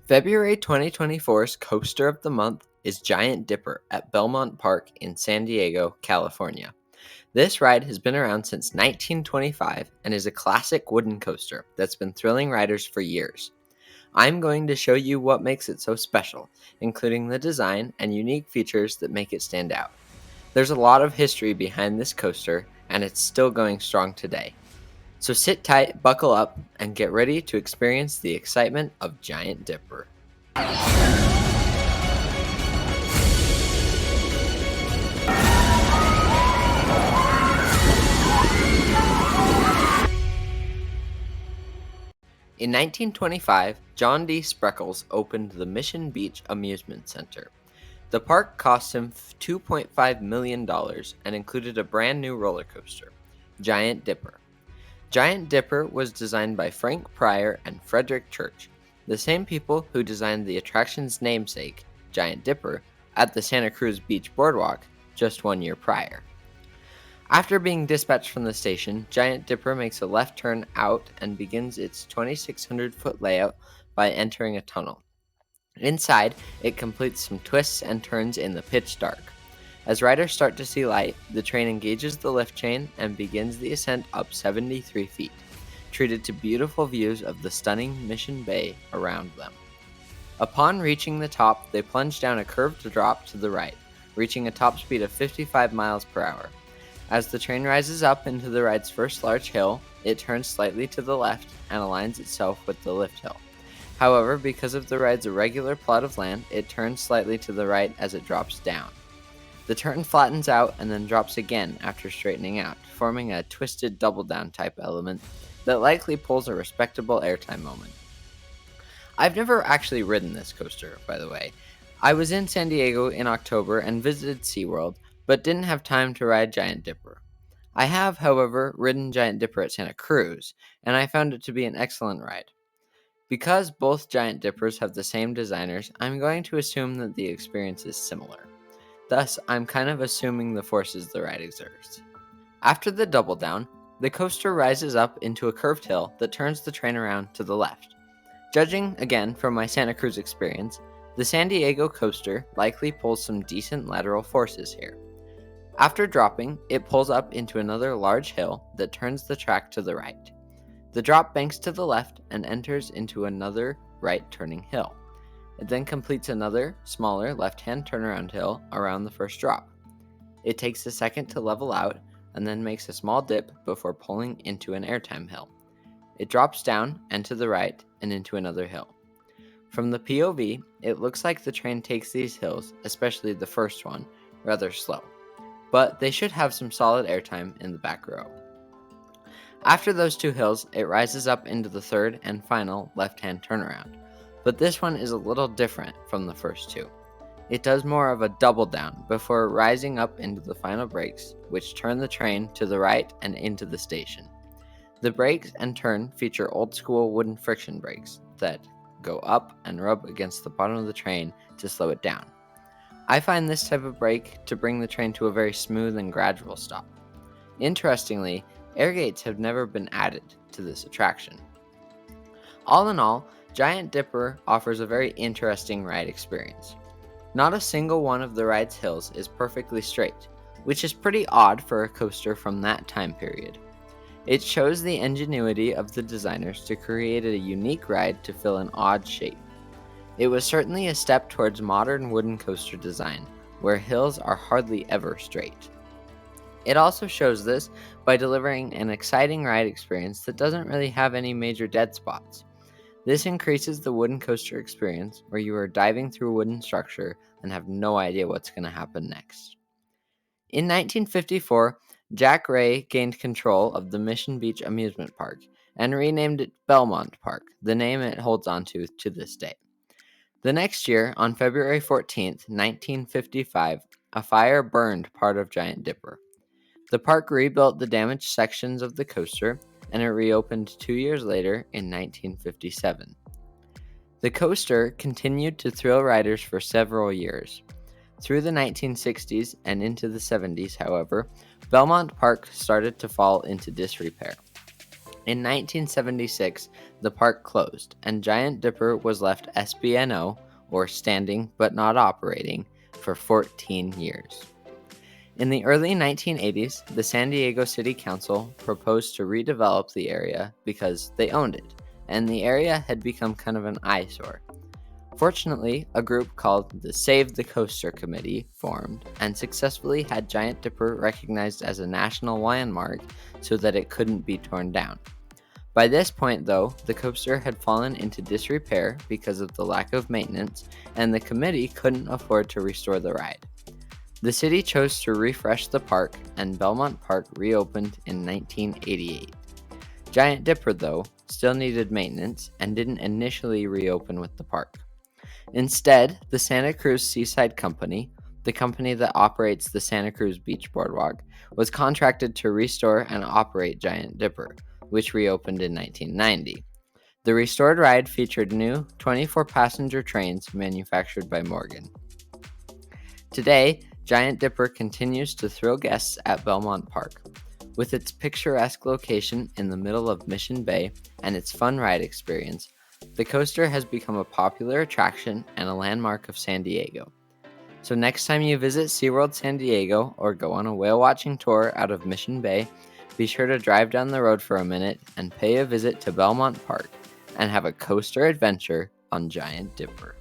February 2024's Coaster of the Month is Giant Dipper at Belmont Park in San Diego, California. This ride has been around since 1925 and is a classic wooden coaster that's been thrilling riders for years. I'm going to show you what makes it so special, including the design and unique features that make it stand out. There's a lot of history behind this coaster, and it's still going strong today. So sit tight, buckle up, and get ready to experience the excitement of Giant Dipper. In 1925, John D. Spreckles opened the Mission Beach Amusement Center. The park cost him $2.5 million and included a brand new roller coaster, Giant Dipper. Giant Dipper was designed by Frank Pryor and Frederick Church, the same people who designed the attraction's namesake, Giant Dipper, at the Santa Cruz Beach Boardwalk just 1 year prior. After being dispatched from the station, Giant Dipper makes a left turn out and begins its 2,600-foot layout by entering a tunnel. Inside, it completes some twists and turns in the pitch dark. As riders start to see light, the train engages the lift chain and begins the ascent up 73 feet, treated to beautiful views of the stunning Mission Bay around them. Upon reaching the top, they plunge down a curved drop to the right, reaching a top speed of 55 miles per hour. As the train rises up into the ride's first large hill, it turns slightly to the left and aligns itself with the lift hill. However, because of the ride's irregular plot of land, it turns slightly to the right as it drops down. The turn flattens out and then drops again after straightening out, forming a twisted double-down type element that likely pulls a respectable airtime moment. I've never actually ridden this coaster, by the way. I was in San Diego in October and visited SeaWorld, but didn't have time to ride Giant Dipper. I have, however, ridden Giant Dipper at Santa Cruz, and I found it to be an excellent ride. Because both Giant Dippers have the same designers, I'm going to assume that the experience is similar. Thus, I'm kind of assuming the forces the ride exerts. After the double down, the coaster rises up into a curved hill that turns the train around to the left. Judging, again, from my Santa Cruz experience, the San Diego coaster likely pulls some decent lateral forces here. After dropping, it pulls up into another large hill that turns the track to the right. The drop banks to the left and enters into another right-turning hill. It then completes another, smaller left-hand turnaround hill around the first drop. It takes a second to level out and then makes a small dip before pulling into an airtime hill. It drops down and to the right and into another hill. From the POV, it looks like the train takes these hills, especially the first one, rather slow, but they should have some solid airtime in the back row. After those two hills, it rises up into the third and final left-hand turnaround, but this one is a little different from the first two. It does more of a double down before rising up into the final brakes, which turn the train to the right and into the station. The brakes and turn feature old-school wooden friction brakes that go up and rub against the bottom of the train to slow it down. I find this type of brake to bring the train to a very smooth and gradual stop. Interestingly, air gates have never been added to this attraction. All in all, Giant Dipper offers a very interesting ride experience. Not a single one of the ride's hills is perfectly straight, which is pretty odd for a coaster from that time period. It shows the ingenuity of the designers to create a unique ride to fill an odd shape. It was certainly a step towards modern wooden coaster design, where hills are hardly ever straight. It also shows this by delivering an exciting ride experience that doesn't really have any major dead spots. This increases the wooden coaster experience where you are diving through a wooden structure and have no idea what's going to happen next. In 1954, Jack Ray gained control of the Mission Beach Amusement Park and renamed it Belmont Park, the name it holds on to this day. The next year, on February 14th, 1955, a fire burned part of Giant Dipper. The park rebuilt the damaged sections of the coaster, and it reopened 2 years later in 1957. The coaster continued to thrill riders for several years. Through the 1960s and into the 70s, however, Belmont Park started to fall into disrepair. In 1976, the park closed, and Giant Dipper was left SBNO, or standing but not operating, for 14 years. In the early 1980s, the San Diego City Council proposed to redevelop the area because they owned it, and the area had become kind of an eyesore. Fortunately, a group called the Save the Coaster Committee formed and successfully had Giant Dipper recognized as a national landmark so that it couldn't be torn down. By this point, though, the coaster had fallen into disrepair because of the lack of maintenance, and the committee couldn't afford to restore the ride. The city chose to refresh the park, and Belmont Park reopened in 1988. Giant Dipper, though, still needed maintenance and didn't initially reopen with the park. Instead, the Santa Cruz Seaside Company, the company that operates the Santa Cruz Beach Boardwalk, was contracted to restore and operate Giant Dipper, which reopened in 1990. The restored ride featured new 24-passenger trains manufactured by Morgan. Today, Giant Dipper continues to thrill guests at Belmont Park. With its picturesque location in the middle of Mission Bay and its fun ride experience, the coaster has become a popular attraction and a landmark of San Diego. So next time you visit SeaWorld San Diego or go on a whale watching tour out of Mission Bay, be sure to drive down the road for a minute and pay a visit to Belmont Park and have a coaster adventure on Giant Dipper.